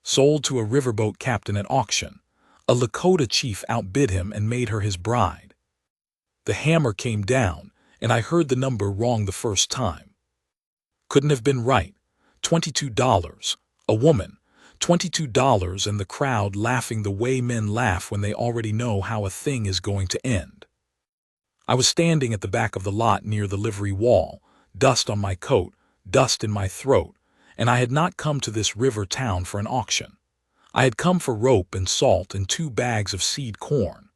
sold to a riverboat captain at auction. A Lakota chief outbid him and made her his bride. The hammer came down, and I heard the number wrong the first time. Couldn't have been right. $22. A woman. $22, and the crowd laughing the way men laugh when they already know how a thing is going to end. I was standing at the back of the lot near the livery wall, dust on my coat, dust in my throat, and I had not come to this river town for an auction. I had come for rope and salt and 2 bags of seed corn.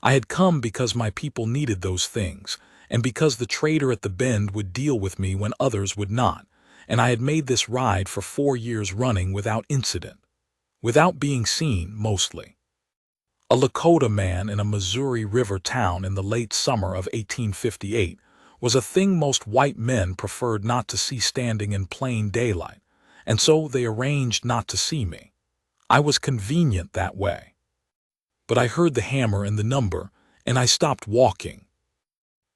I had come because my people needed those things, and because the trader at the bend would deal with me when others would not, and I had made this ride for 4 years running without incident. Without being seen, mostly. A Lakota man in a Missouri River town in the late summer of 1858 was a thing most white men preferred not to see standing in plain daylight, and so they arranged not to see me. I was convenient that way. But I heard the hammer and the number, and I stopped walking.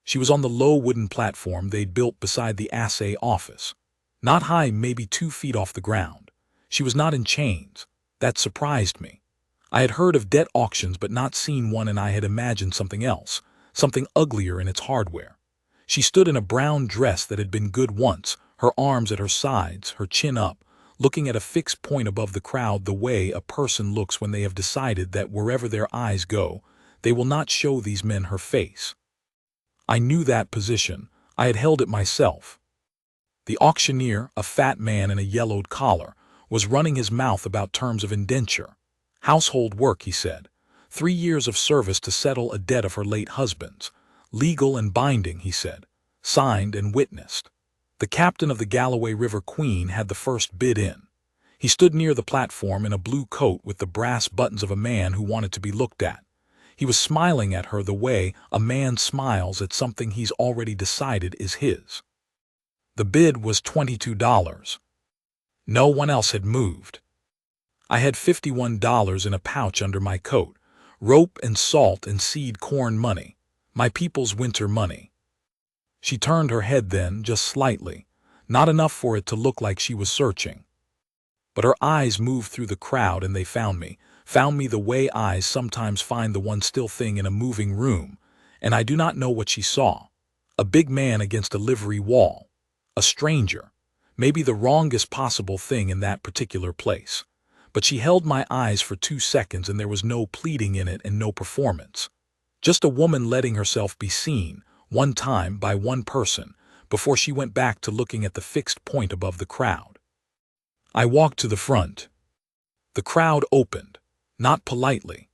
She was on the low wooden platform they'd built beside the assay office. Not high, maybe 2 feet off the ground. She was not in chains. That surprised me. I had heard of debt auctions but not seen one, and I had imagined something else, something uglier in its hardware. She stood in a brown dress that had been good once, her arms at her sides, her chin up, looking at a fixed point above the crowd the way a person looks when they have decided that wherever their eyes go, they will not show these men her face. I knew that position. I had held it myself. The auctioneer, a fat man in a yellowed collar, was running his mouth about terms of indenture. Household work, he said. 3 years of service to settle a debt of her late husband's. Legal and binding, he said. Signed and witnessed. The captain of the Galloway River Queen had the first bid in. He stood near the platform in a blue coat with the brass buttons of a man who wanted to be looked at. He was smiling at her the way a man smiles at something he's already decided is his. The bid was $22. No one else had moved. I had $51 in a pouch under my coat, rope and salt and seed corn money, my people's winter money. She turned her head then, just slightly, not enough for it to look like she was searching. But her eyes moved through the crowd and they found me the way eyes sometimes find the one still thing in a moving room, and I do not know what she saw. A big man against a livery wall. A stranger. Maybe the wrongest possible thing in that particular place. But she held my eyes for 2 seconds and there was no pleading in it and no performance. Just a woman letting herself be seen, one time by one person, before she went back to looking at the fixed point above the crowd. I walked to the front. The crowd opened, not politely.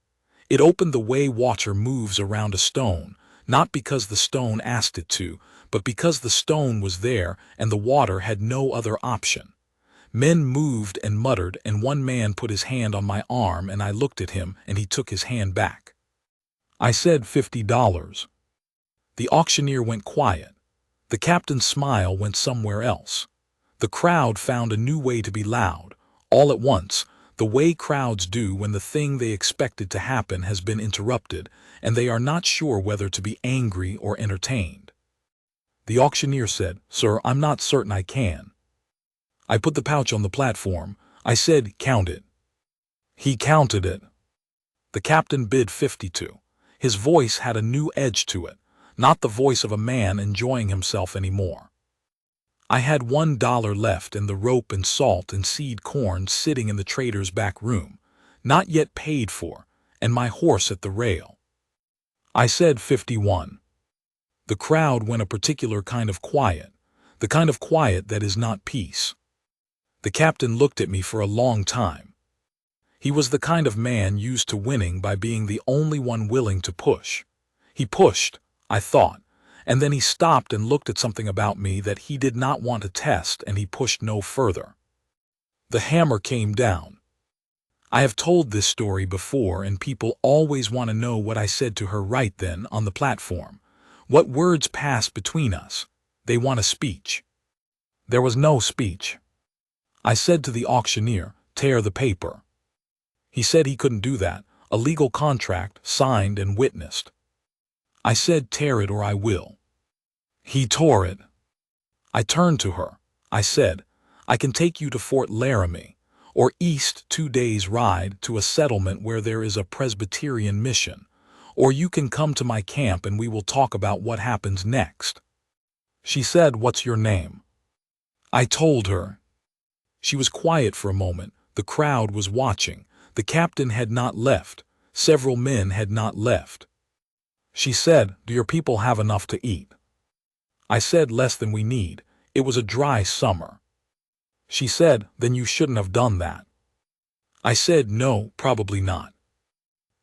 It opened the way water moves around a stone, not because the stone asked it to, but because the stone was there and the water had no other option. Men moved and muttered, and one man put his hand on my arm and I looked at him and he took his hand back. I said $50. The auctioneer went quiet. The captain's smile went somewhere else. The crowd found a new way to be loud, all at once, the way crowds do when the thing they expected to happen has been interrupted and they are not sure whether to be angry or entertained. The auctioneer said, "Sir, I'm not certain I can." I put the pouch on the platform. I said, "Count it." He counted it. The captain bid 52. His voice had a new edge to it, not the voice of a man enjoying himself anymore. I had $1 left and the rope and salt and seed corn sitting in the trader's back room, not yet paid for, and my horse at the rail. I said 51. The crowd went a particular kind of quiet, the kind of quiet that is not peace. The captain looked at me for a long time. He was the kind of man used to winning by being the only one willing to push. He pushed, I thought, and then he stopped and looked at something about me that he did not want to test, and he pushed no further. The hammer came down. I have told this story before, and people always want to know what I said to her right then on the platform. What words passed between us. They want a speech. There was no speech. I said to the auctioneer, "Tear the paper." He said he couldn't do that, a legal contract, signed and witnessed. I said, "Tear it or I will." He tore it. I turned to her. I said, "I can take you to Fort Laramie, or east 2 days' ride to a settlement where there is a Presbyterian mission, or you can come to my camp and we will talk about what happens next. She said, "What's your name?" I told her. She was quiet for a moment. The crowd was watching. The captain had not left. Several men had not left. She said, "Do your people have enough to eat?" I said, "Less than we need. It was a dry summer." She said, "Then you shouldn't have done that." I said, "No, probably not."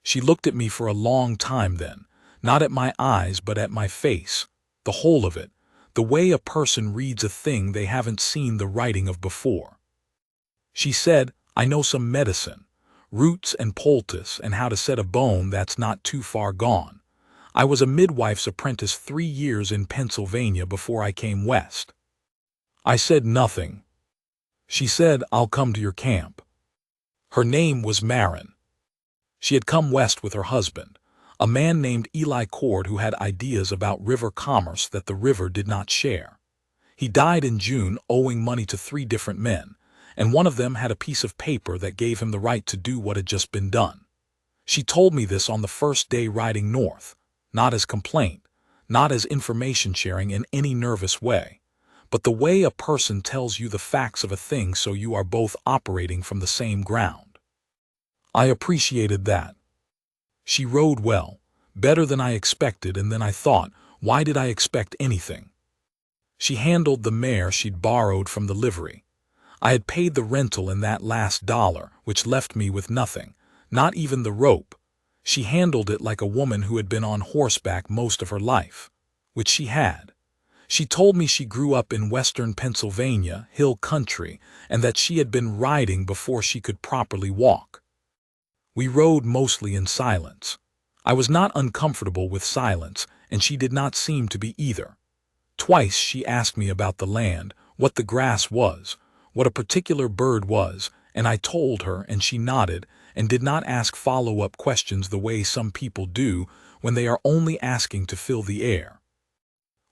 She looked at me for a long time then, not at my eyes but at my face, the whole of it, the way a person reads a thing they haven't seen the writing of before. She said, "I know some medicine, roots and poultice, and how to set a bone that's not too far gone. I was a midwife's apprentice 3 years in Pennsylvania before I came west." I said nothing. She said, "I'll come to your camp." Her name was Marin. She had come west with her husband, a man named Eli Cord who had ideas about river commerce that the river did not share. He died in June owing money to 3 different men, and one of them had a piece of paper that gave him the right to do what had just been done. She told me this on the first day riding north, not as complaint, not as information sharing in any nervous way, but the way a person tells you the facts of a thing so you are both operating from the same ground. I appreciated that. She rode well, better than I expected, and then I thought, why did I expect anything? She handled the mare she'd borrowed from the livery. I had paid the rental in that last dollar, which left me with nothing, not even the rope. She handled it like a woman who had been on horseback most of her life, which she had. She told me she grew up in western Pennsylvania, hill country, and that she had been riding before she could properly walk. We rode mostly in silence. I was not uncomfortable with silence, and she did not seem to be either. Twice she asked me about the land, what the grass was, what a particular bird was, and I told her, and she nodded and did not ask follow-up questions the way some people do when they are only asking to fill the air.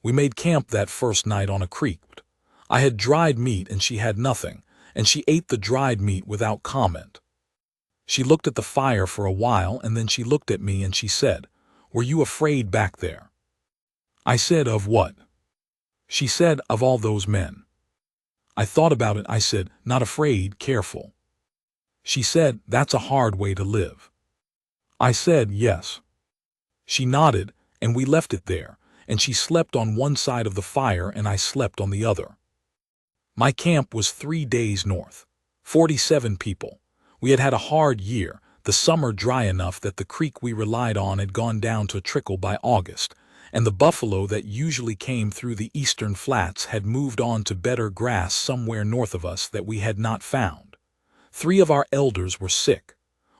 We made camp that first night on a creek. I had dried meat and she had nothing, and she ate the dried meat without comment. She looked at the fire for a while and then she looked at me and she said, "Were you afraid back there?" I said, "Of what?" She said, "Of all those men." I thought about it. I said, "Not afraid, careful." She said, "That's a hard way to live." I said, "Yes." She nodded, and we left it there, and she slept on one side of the fire and I slept on the other. My camp was 3 days north, 47 people. We had had a hard year, the summer dry enough that the creek we relied on had gone down to a trickle by August, and the buffalo that usually came through the eastern flats had moved on to better grass somewhere north of us that we had not found. 3 of our elders were sick.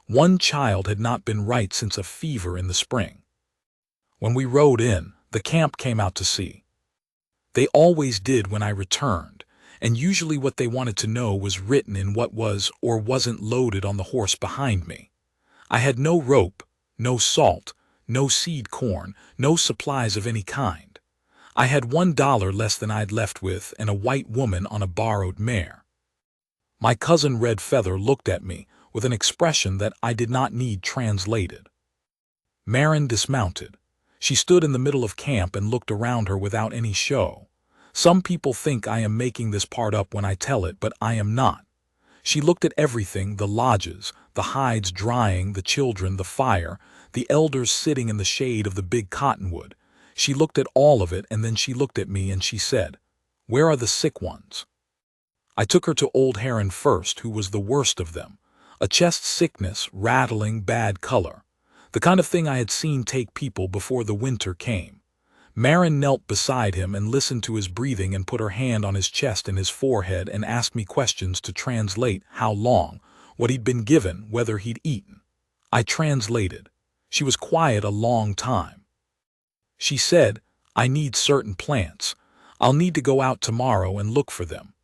1 child had not been right since a fever in the spring. When we rode in, the camp came out to see. They always did when I returned, and usually what they wanted to know was written in what was or wasn't loaded on the horse behind me. I had no rope, no salt, no seed corn, no supplies of any kind. I had $1 less than I'd left with and a white woman on a borrowed mare. My cousin Red Feather looked at me with an expression that I did not need translated. Marin dismounted. She stood in the middle of camp and looked around her without any show. Some people think I am making this part up when I tell it, but I am not. She looked at everything, the lodges, the hides drying, the children, the fire, the elders sitting in the shade of the big cottonwood. She looked at all of it, and then she looked at me and she said, "Where are the sick ones?" I took her to Old Heron first, who was the worst of them. A chest sickness, rattling, bad color. The kind of thing I had seen take people before the winter came. Marin knelt beside him and listened to his breathing and put her hand on his chest and his forehead and asked me questions to translate how long, what he'd been given, whether he'd eaten. I translated. She was quiet a long time. She said, "I need certain plants. I'll need to go out tomorrow and look for them.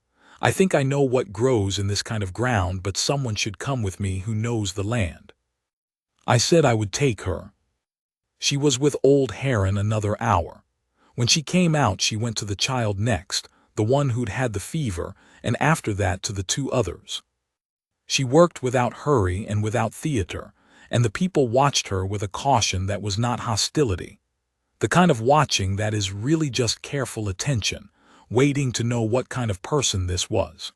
I think I know what grows in this kind of ground, but someone should come with me who knows the land." I said I would take her. She was with Old Heron another hour. When she came out, she went to the child next, the one who'd had the fever, and after that to the 2 others. She worked without hurry and without theater, and the people watched her with a caution that was not hostility. The kind of watching that is really just careful attention, waiting to know what kind of person this was.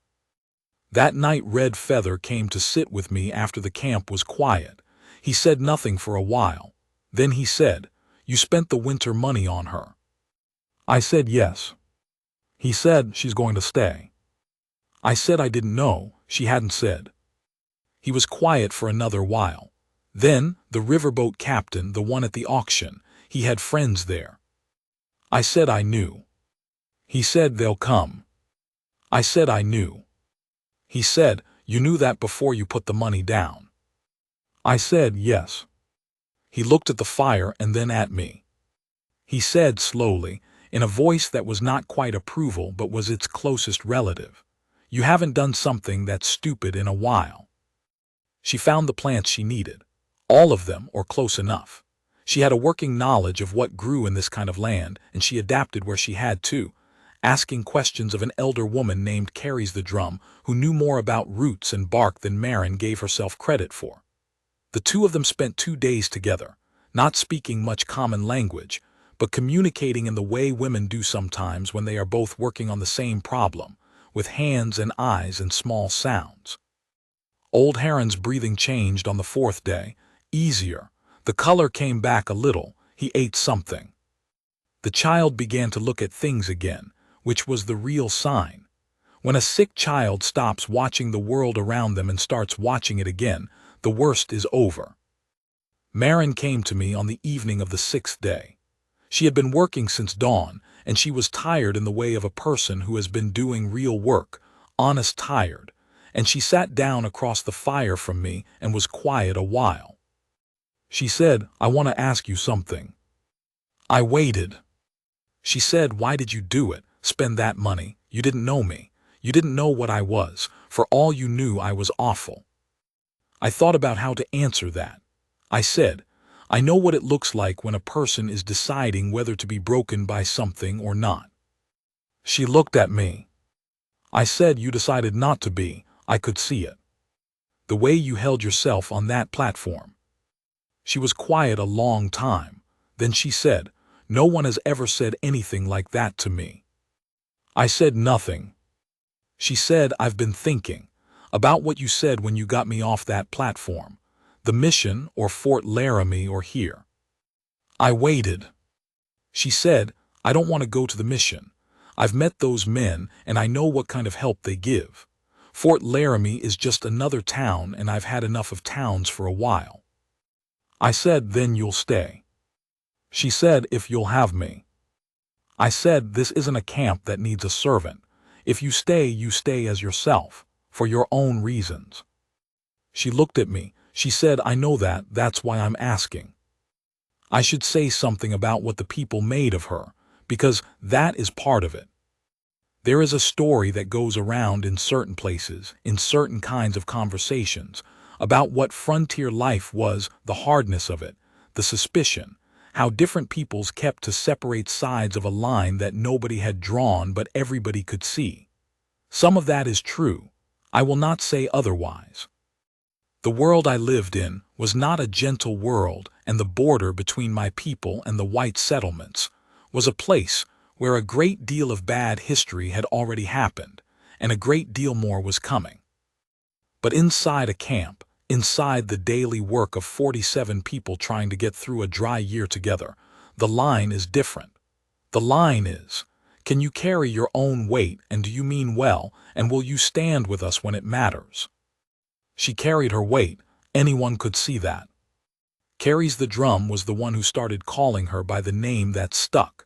That night Red Feather came to sit with me after the camp was quiet. He said nothing for a while. Then he said, "You spent the winter money on her." I said yes. He said, "She's going to stay." I said I didn't know, she hadn't said. He was quiet for another while. Then, the riverboat captain, the one at the auction, he had friends there. I said I knew. He said they'll come. I said I knew. He said, "You knew that before you put the money down." I said yes. He looked at the fire and then at me. He said slowly, in a voice that was not quite approval but was its closest relative, "You haven't done something that's stupid in a while." She found the plants she needed. All of them, or close enough. She had a working knowledge of what grew in this kind of land, and she adapted where she had to, asking questions of an elder woman named Carries the Drum, who knew more about roots and bark than Marin gave herself credit for. The two of them spent 2 days together, not speaking much common language, but communicating in the way women do sometimes when they are both working on the same problem, with hands and eyes and small sounds. Old Heron's breathing changed on the 4th day, easier. The color came back a little. He ate something. The child began to look at things again, which was the real sign. When a sick child stops watching the world around them and starts watching it again, the worst is over. Marin came to me on the evening of the 6th day. She had been working since dawn, and she was tired in the way of a person who has been doing real work, honest tired, and she sat down across the fire from me and was quiet a while. She said, "I want to ask you something." I waited. She said, "Why did you do it? Spend that money? You didn't know me. You didn't know what I was. For all you knew, I was awful." I thought about how to answer that. I said, "I know what it looks like when a person is deciding whether to be broken by something or not." She looked at me. I said, "You decided not to be. I could see it. The way you held yourself on that platform." She was quiet a long time. Then she said, "No one has ever said anything like that to me." I said nothing. She said, "I've been thinking about what you said when you got me off that platform. The mission, or Fort Laramie, or here." I waited. She said, "I don't want to go to the mission. I've met those men, and I know what kind of help they give. Fort Laramie is just another town, and I've had enough of towns for a while." I said, "Then you'll stay." She said, "If you'll have me." I said, "This isn't a camp that needs a servant. If you stay as yourself, for your own reasons." She looked at me. She said, "I know that, that's why I'm asking." I should say something about what the people made of her, because that is part of it. There is a story that goes around in certain places, in certain kinds of conversations, about what frontier life was, the hardness of it, the suspicion, how different peoples kept to separate sides of a line that nobody had drawn but everybody could see. Some of that is true. I will not say otherwise. The world I lived in was not a gentle world, and the border between my people and the white settlements was a place where a great deal of bad history had already happened, and a great deal more was coming. But inside a camp, inside the daily work of 47 people trying to get through a dry year together, the line is different. The line is, can you carry your own weight, and do you mean well, and will you stand with us when it matters? She carried her weight. Anyone could see that. Carries the Drum was the one who started calling her by the name that stuck.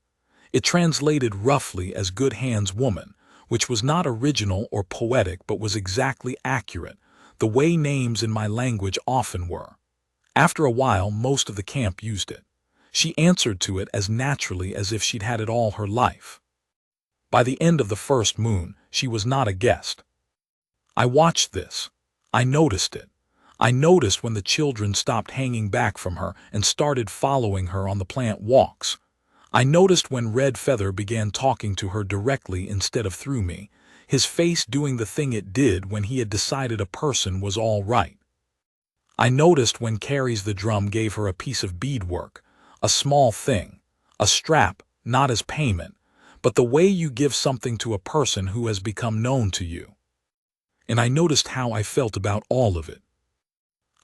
It translated roughly as Good Hands Woman, which was not original or poetic but was exactly accurate, the way names in my language often were. After a while, most of the camp used it. She answered to it as naturally as if she'd had it all her life. By the end of the first moon, she was not a guest. I watched this. I noticed it. I noticed when the children stopped hanging back from her and started following her on the plant walks. I noticed when Red Feather began talking to her directly instead of through me. his face doing the thing it did when he had decided a person was all right. I noticed when Carries the Drum gave her a piece of beadwork, a small thing, a strap, not as payment, but the way you give something to a person who has become known to you. And I noticed how I felt about all of it.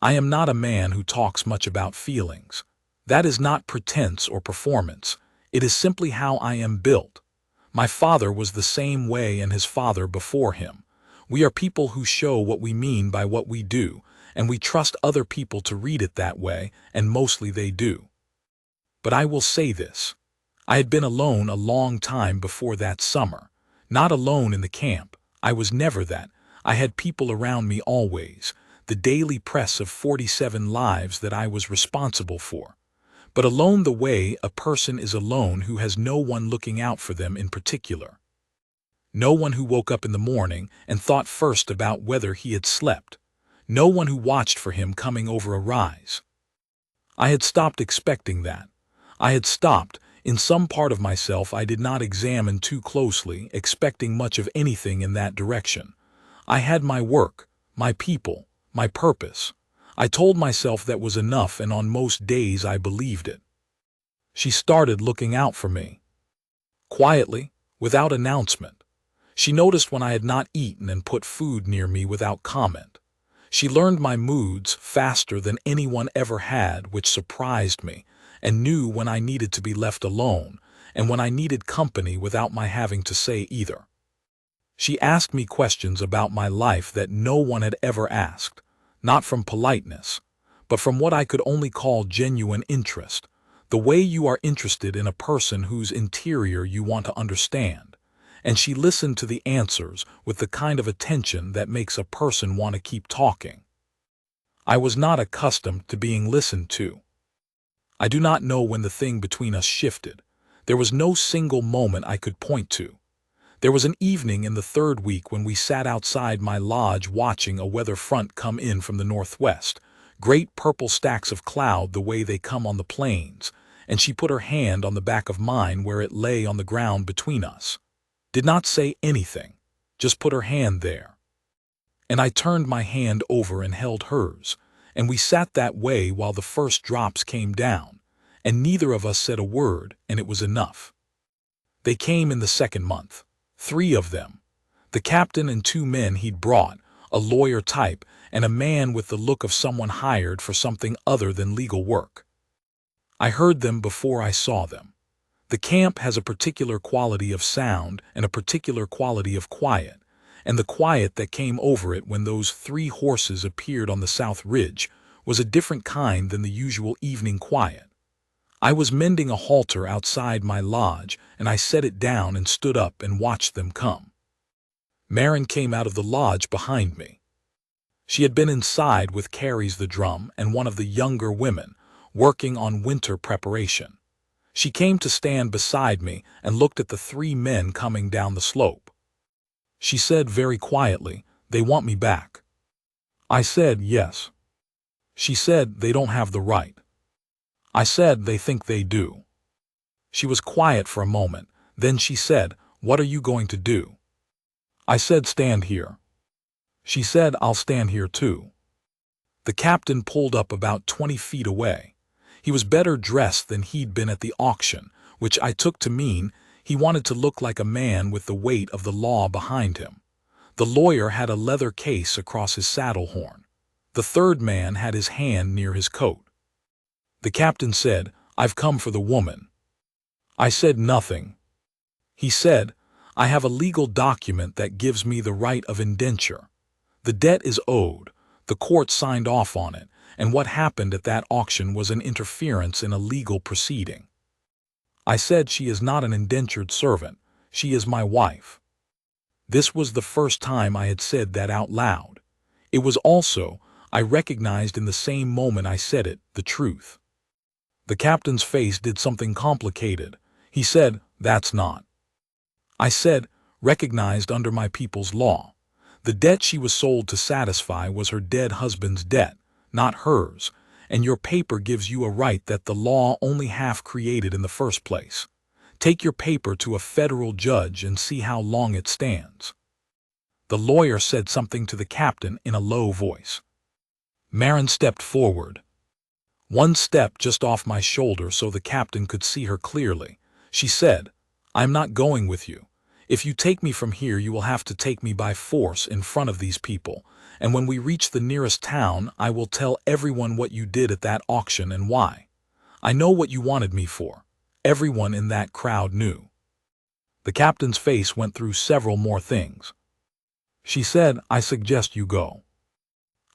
I am not a man who talks much about feelings. That is not pretense or performance. It is simply how I am built. My father was the same way, and his father before him. We are people who show what we mean by what we do, and we trust other people to read it that way, and mostly they do. But I will say this. I had been alone a long time before that summer. Not alone in the camp. I was never that. I had people around me always. The daily press of 47 lives that I was responsible for. But alone the way a person is alone who has no one looking out for them in particular. No one who woke up in the morning and thought first about whether he had slept. No one who watched for him coming over a rise. I had stopped expecting that. I had stopped. In some part of myself I did not examine too closely, expecting much of anything in that direction. I had my work, my people, my purpose. I told myself that was enough, and on most days I believed it. She started looking out for me. Quietly, without announcement. She noticed when I had not eaten and put food near me without comment. She learned my moods faster than anyone ever had, which surprised me, and knew when I needed to be left alone, and when I needed company without my having to say either. She asked me questions about my life that no one had ever asked. Not from politeness, but from what I could only call genuine interest, the way you are interested in a person whose interior you want to understand. And she listened to the answers with the kind of attention that makes a person want to keep talking. I was not accustomed to being listened to. I do not know when the thing between us shifted. There was no single moment I could point to. There was an evening in the third week when we sat outside my lodge watching a weather front come in from the northwest, great purple stacks of cloud the way they come on the plains, and she put her hand on the back of mine where it lay on the ground between us. Did not say anything, just put her hand there. And I turned my hand over and held hers, and we sat that way while the first drops came down, and neither of us said a word, and it was enough. They came in the second month. 3 of them. The captain and 2 men he'd brought, a lawyer type, and a man with the look of someone hired for something other than legal work. I heard them before I saw them. The camp has a particular quality of sound and a particular quality of quiet, and the quiet that came over it when those 3 horses appeared on the south ridge was a different kind than the usual evening quiet. I was mending a halter outside my lodge, and I set it down and stood up and watched them come. Marin came out of the lodge behind me. She had been inside with Carries the Drum and one of the younger women, working on winter preparation. She came to stand beside me and looked at the 3 men coming down the slope. She said very quietly, "They want me back." I said, "Yes." She said, "They don't have the right." I said, "They think they do." She was quiet for a moment, then she said, "What are you going to do?" I said, "Stand here." She said, "I'll stand here too." The captain pulled up about 20 feet away. He was better dressed than he'd been at the auction, which I took to mean he wanted to look like a man with the weight of the law behind him. The lawyer had a leather case across his saddle horn. The 3rd man had his hand near his coat. The captain said, "I've come for the woman." I said nothing. He said, "I have a legal document that gives me the right of indenture. The debt is owed, the court signed off on it, and what happened at that auction was an interference in a legal proceeding." I said, "She is not an indentured servant, she is my wife." This was the first time I had said that out loud. It was also, I recognized in the same moment I said it, the truth. The captain's face did something complicated. He said, "That's not." I said, "Recognized under my people's law. The debt she was sold to satisfy was her dead husband's debt, not hers, and your paper gives you a right that the law only half created in the first place. Take your paper to a federal judge and see how long it stands." The lawyer said something to the captain in a low voice. Marin stepped forward. One step just off my shoulder so the captain could see her clearly. She said, "I'm not going with you. If you take me from here, you will have to take me by force in front of these people, and when we reach the nearest town, I will tell everyone what you did at that auction and why. I know what you wanted me for." Everyone in that crowd knew. The captain's face went through several more things. She said, "I suggest you go."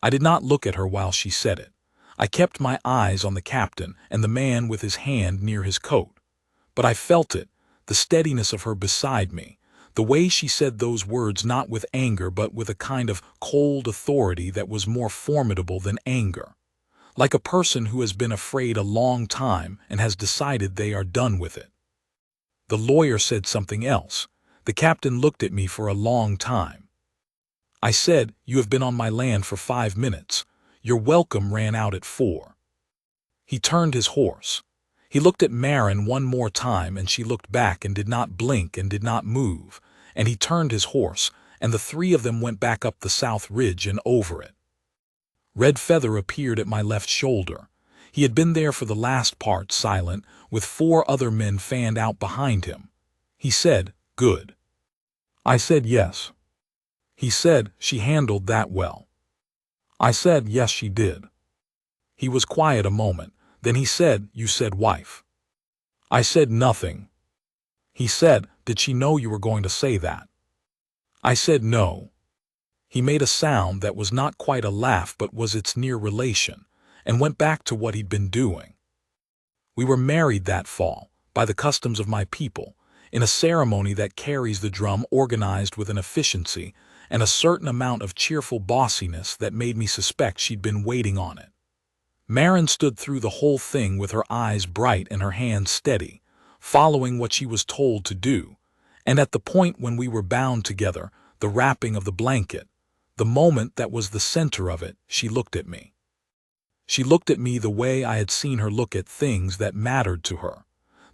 I did not look at her while she said it. I kept my eyes on the captain and the man with his hand near his coat. But I felt it, the steadiness of her beside me, the way she said those words not with anger but with a kind of cold authority that was more formidable than anger. Like a person who has been afraid a long time and has decided they are done with it. The lawyer said something else. The captain looked at me for a long time. I said, "You have been on my land for 5 minutes. Your welcome ran out at 4. He turned his horse. He looked at Marin one more time and she looked back and did not blink and did not move, and he turned his horse, and the 3 of them went back up the south ridge and over it. Red Feather appeared at my left shoulder. He had been there for the last part, silent, with 4 other men fanned out behind him. He said, "Good." I said, "Yes." He said, "She handled that well." I said, "Yes, she did." He was quiet a moment. Then he said, "You said wife." I said nothing. He said, "Did she know you were going to say that?" I said no. He made a sound that was not quite a laugh but was its near relation, and went back to what he'd been doing. We were married that fall, by the customs of my people, in a ceremony that carries the drum organized with an efficiency and a certain amount of cheerful bossiness that made me suspect she'd been waiting on it. Marin stood through the whole thing with her eyes bright and her hands steady, following what she was told to do, and at the point when we were bound together, the wrapping of the blanket, the moment that was the center of it, she looked at me. She looked at me the way I had seen her look at things that mattered to her,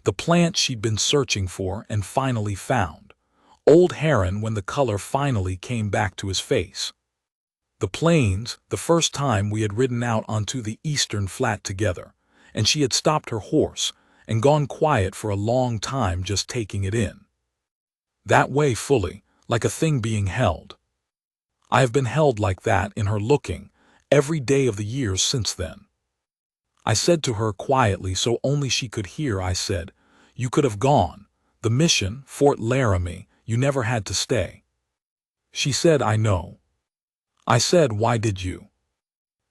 the plant she'd been searching for and finally found, Old Heron when the color finally came back to his face. The plains, the first time we had ridden out onto the eastern flat together, and she had stopped her horse and gone quiet for a long time just taking it in. That way fully, like a thing being held. I have been held like that in her looking, every day of the years since then. I said to her quietly so only she could hear, I said, "You could have gone. The mission, Fort Laramie, you never had to stay." She said, "I know." I said, "Why did you?"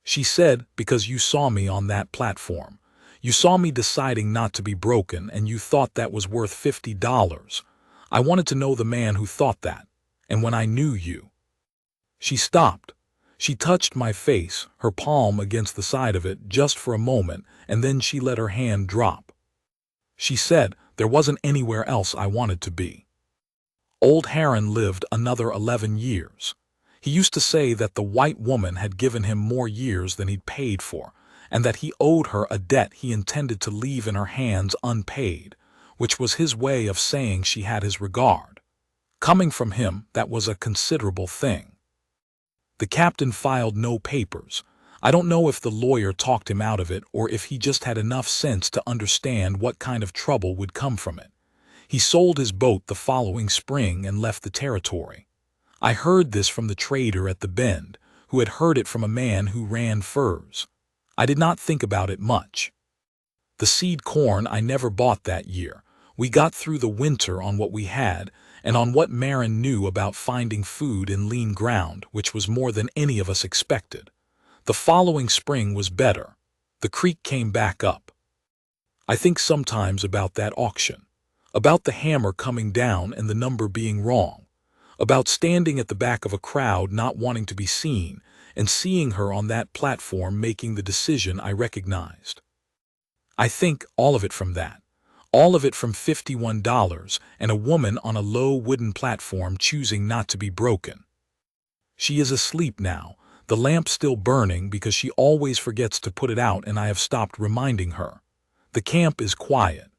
She said, "Because you saw me on that platform. You saw me deciding not to be broken and you thought that was worth $50. I wanted to know the man who thought that, and when I knew you." She stopped. She touched my face, her palm against the side of it, just for a moment, and then she let her hand drop. She said, "There wasn't anywhere else I wanted to be." Old Heron lived another 11 years. He used to say that the white woman had given him more years than he'd paid for, and that he owed her a debt he intended to leave in her hands unpaid, which was his way of saying she had his regard. Coming from him, that was a considerable thing. The captain filed no papers. I don't know if the lawyer talked him out of it or if he just had enough sense to understand what kind of trouble would come from it. He sold his boat the following spring and left the territory. I heard this from the trader at the bend, who had heard it from a man who ran furs. I did not think about it much. The seed corn I never bought that year. We got through the winter on what we had, and on what Marin knew about finding food in lean ground, which was more than any of us expected. The following spring was better. The creek came back up. I think sometimes about that auction, about the hammer coming down and the number being wrong, about standing at the back of a crowd not wanting to be seen and seeing her on that platform making the decision I recognized. I think all of it from that. All of it from $51 and a woman on a low wooden platform choosing not to be broken. She is asleep now, the lamp still burning because she always forgets to put it out and I have stopped reminding her. The camp is quiet.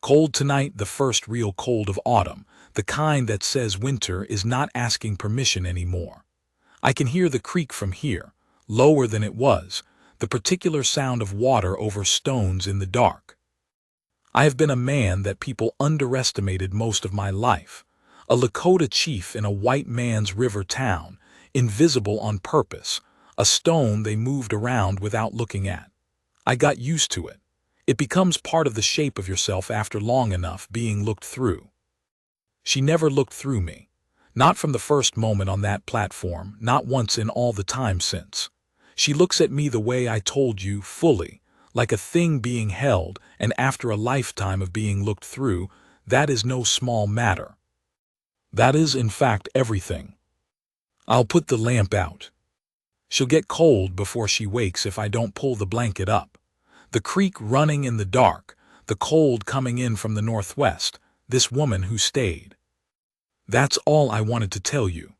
Cold tonight, the first real cold of autumn, the kind that says winter is not asking permission anymore. I can hear the creak from here, lower than it was, the particular sound of water over stones in the dark. I have been a man that people underestimated most of my life, a Lakota chief in a white man's river town, invisible on purpose, a stone they moved around without looking at. I got used to it. It becomes part of the shape of yourself after long enough being looked through. She never looked through me. Not from the first moment on that platform, not once in all the time since. She looks at me the way I told you, fully, like a thing being held, and after a lifetime of being looked through, that is no small matter. That is, in fact, everything. I'll put the lamp out. She'll get cold before she wakes if I don't pull the blanket up. The creek running in the dark, the cold coming in from the northwest, this woman who stayed. That's all I wanted to tell you.